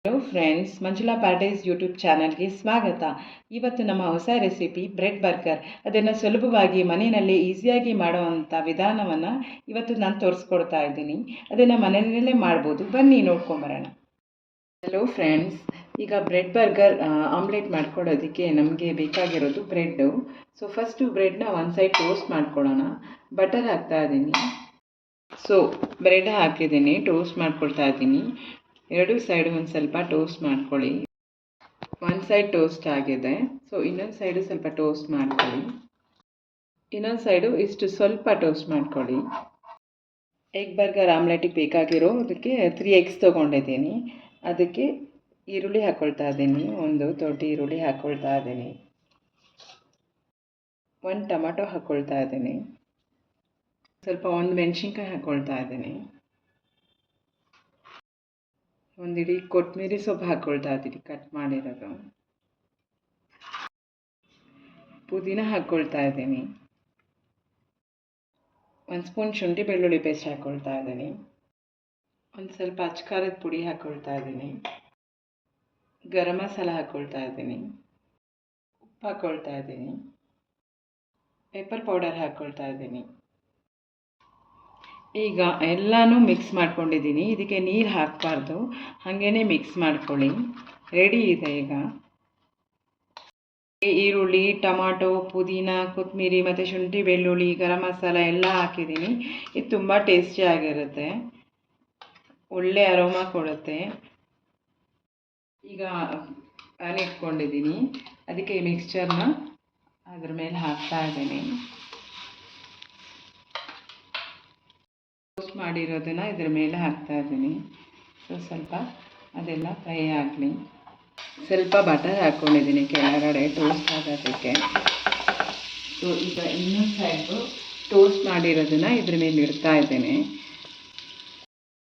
Hello friends, Manjula paradise YouTube ಚಾನಲ್ಗೆ ಸ್ವಾಗತ. ಇವತ್ತು ನಮ್ಮ ಹೊಸ ರೆಸಿಪಿ ಬ್ರೆಡ್ ಬರ್ಗರ್. ಅದನ್ನು ಸುಲಭವಾಗಿ ಮನೆಯಲ್ಲೇ ಈಸಿಯಾಗಿ ಮಾಡುವಂಥ ವಿಧಾನವನ್ನು ಇವತ್ತು ನಾನು ತೋರಿಸ್ಕೊಡ್ತಾ ಇದ್ದೀನಿ. ಅದನ್ನು ಮನೆಯಲ್ಲೇ ಮಾಡ್ಬೋದು, ಬನ್ನಿ ನೋಡ್ಕೊಂಬರೋಣ. ಹಲೋ ಫ್ರೆಂಡ್ಸ್, ಈಗ ಬ್ರೆಡ್ ಬರ್ಗರ್ ಆಮ್ಲೆಟ್ ಮಾಡ್ಕೊಳ್ಳೋದಕ್ಕೆ ನಮಗೆ ಬೇಕಾಗಿರೋದು ಬ್ರೆಡ್ಡು. ಸೊ ಫಸ್ಟು ಬ್ರೆಡ್ನ ಒಂದು ಸೈಡ್ ಟೋಸ್ಟ್ ಮಾಡ್ಕೊಳ್ಳೋಣ. ಬಟರ್ ಹಾಕ್ತಾ ಇದ್ದೀನಿ. ಸೊ ಬ್ರೆಡ್ ಹಾಕಿದ್ದೀನಿ, ಟೋಸ್ಟ್ ಮಾಡ್ಕೊಳ್ತಾ ಇದ್ದೀನಿ. ಎರಡು ಸೈಡು ಒಂದು ಸ್ವಲ್ಪ ಟೋಸ್ಟ್ ಮಾಡ್ಕೊಳ್ಳಿ. ಒಂದು ಸೈಡ್ ಟೋಸ್ಟ್ ಆಗಿದೆ, ಸೊ ಇನ್ನೊಂದು ಸೈಡು ಸ್ವಲ್ಪ ಟೋಸ್ಟ್ ಮಾಡ್ಕೊಳ್ಳಿ. ಇನ್ನೊಂದು ಸೈಡು ಇಷ್ಟು ಸ್ವಲ್ಪ ಟೋಸ್ಟ್ ಮಾಡ್ಕೊಳ್ಳಿ. ಎಗ್ ಬರ್ಗರ್ ಆಮ್ಲೆಟಿಗೆ ಬೇಕಾಗಿರೋ ಅದಕ್ಕೆ 3 eggs ತೊಗೊಂಡಿದ್ದೀನಿ. ಅದಕ್ಕೆ ಈರುಳ್ಳಿ ಹಾಕ್ಕೊಳ್ತಾ ಇದ್ದೀನಿ. ಒಂದು ದೊಡ್ಡ ಈರುಳ್ಳಿ ಹಾಕ್ಕೊಳ್ತಾ ಇದ್ದೀನಿ. 1 ಟೊಮೆಟೊ ಹಾಕ್ಕೊಳ್ತಾ ಇದ್ದೀನಿ. ಸ್ವಲ್ಪ 1 ಮೆಣಸಿನ್ಕಾಯಿ ಹಾಕ್ಕೊಳ್ತಾ ಇದ್ದೀನಿ. ಒಂದು ಇಡೀ ಕೊತ್ತಂಬರಿ ಸೊಪ್ಪು ಹಾಕ್ಕೊಳ್ತಾ ಇದ್ದೀನಿ, ಕಟ್ ಮಾಡಿರೋದು. ಪುದೀನ ಹಾಕ್ಕೊಳ್ತಾ ಇದ್ದೀನಿ. 1 ಸ್ಪೂನ್ ಶುಂಠಿ ಬೆಳ್ಳುಳ್ಳಿ ಪೇಸ್ಟ್ ಹಾಕ್ಕೊಳ್ತಾ ಇದ್ದೀನಿ. ಒಂದು ಸ್ವಲ್ಪ ಅಚ್ಚಕಾರದ ಪುಡಿ ಹಾಕ್ಕೊಳ್ತಾ ಇದ್ದೀನಿ. ಗರಂ ಮಸಾಲ ಹಾಕ್ಕೊಳ್ತಾ ಇದ್ದೀನಿ. ಉಪ್ಪು ಹಾಕ್ಕೊಳ್ತಾ ಇದ್ದೀನಿ. ಪೆಪ್ಪರ್ ಪೌಡರ್ ಹಾಕ್ಕೊಳ್ತಾ ಇದ್ದೀನಿ. ಈಗ ಎಲ್ಲನೂ ಮಿಕ್ಸ್ ಮಾಡ್ಕೊಂಡಿದ್ದೀನಿ. ಇದಕ್ಕೆ ನೀರು ಹಾಕಬಾರ್ದು, ಹಾಗೇ ಮಿಕ್ಸ್ ಮಾಡ್ಕೊಳ್ಳಿ. ರೆಡಿ ಇದೆ. ಈಗ ಈರುಳ್ಳಿ, ಟೊಮಾಟೊ, ಪುದೀನ, ಕೊತ್ತಂಬರಿ ಮತ್ತು ಶುಂಠಿ ಬೆಳ್ಳುಳ್ಳಿ, ಗರಂ ಮಸಾಲ ಎಲ್ಲ ಹಾಕಿದ್ದೀನಿ. ಇದು ತುಂಬ ಟೇಸ್ಟಿಯಾಗಿರುತ್ತೆ, ಒಳ್ಳೆ ಅರೋಮಾ ಕೊಡುತ್ತೆ. ಈಗ ಪ್ಯಾನ್ ಇಟ್ಕೊಂಡಿದ್ದೀನಿ, ಅದಕ್ಕೆ ಈ ಮಿಕ್ಸ್ಚರ್ನ ಅದ್ರ ಮೇಲೆ ಹಾಕ್ತಾ ಇದ್ದೀನಿ. ಟೋಸ್ಟ್ ಮಾಡಿರೋದನ್ನು ಇದ್ರ ಮೇಲೆ ಹಾಕ್ತಾ ಇದ್ದೀನಿ. ಸೊ ಸ್ವಲ್ಪ ಅದೆಲ್ಲ ಫ್ರೈ ಆಗಲಿ. ಸ್ವಲ್ಪ ಬಟರ್ ಹಾಕ್ಕೊಂಡಿದ್ದೀನಿ ಕೆಳಗಡೆ ಟೋಸ್ಟ್ ಆಗೋದಕ್ಕೆ. ಸೊ ಈಗ ಇನ್ನೊಂದು ಸೈಡು ಟೋಸ್ಟ್ ಮಾಡಿರೋದನ್ನು ಇದ್ರ ಮೇಲೆ ಇಡ್ತಾ ಇದ್ದೇನೆ.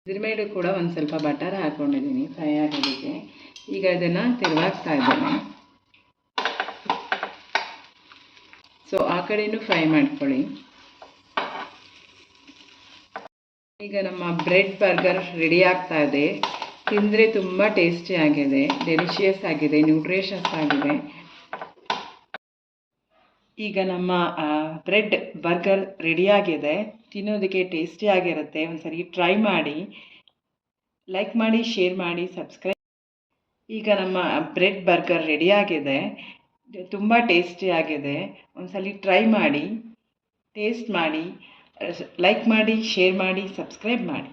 ಇದ್ರ ಮೇಲೆ ಕೂಡ ಒಂದು ಸ್ವಲ್ಪ ಬಟರ್ ಹಾಕ್ಕೊಂಡಿದ್ದೀನಿ ಫ್ರೈ ಆಗೋದಕ್ಕೆ. ಈಗ ಅದನ್ನು ತಿರುವಾಗ್ತಾ ಇದ್ದೇನೆ. ಸೊ ಆ ಕಡೆಯೂ ಫ್ರೈ ಮಾಡ್ಕೊಳ್ಳಿ. ಈಗ ನಮ್ಮ ಬ್ರೆಡ್ ಬರ್ಗರ್ ರೆಡಿ ಆಗ್ತಾ ಇದೆ. ತಿಂದರೆ ತುಂಬ ಟೇಸ್ಟಿ ಆಗಿದೆ, ಡೆಲಿಷಿಯಸ್ ಆಗಿದೆ, ನ್ಯೂಟ್ರಿಷಸ್ ಆಗಿದೆ. ಈಗ ನಮ್ಮ ಬ್ರೆಡ್ ಬರ್ಗರ್ ರೆಡಿಯಾಗಿದೆ. ತಿನ್ನೋದಕ್ಕೆ ಟೇಸ್ಟಿಯಾಗಿರುತ್ತೆ. ಒಂದು ಸರಿ ಟ್ರೈ ಮಾಡಿ, ಲೈಕ್ ಮಾಡಿ, ಶೇರ್ ಮಾಡಿ, ಸಬ್ಸ್ಕ್ರೈಬ್. ಈಗ ನಮ್ಮ ಬ್ರೆಡ್ ಬರ್ಗರ್ ರೆಡಿಯಾಗಿದೆ, ತುಂಬ ಟೇಸ್ಟಿಯಾಗಿದೆ. ಒಂದು ಸಲ ಟ್ರೈ ಮಾಡಿ, ಟೇಸ್ಟ್ ಮಾಡಿ, ಲೈಕ್ ಮಾಡಿ, ಶೇರ್ ಮಾಡಿ, ಸಬ್ಸ್ಕ್ರೈಬ್ ಮಾಡಿ.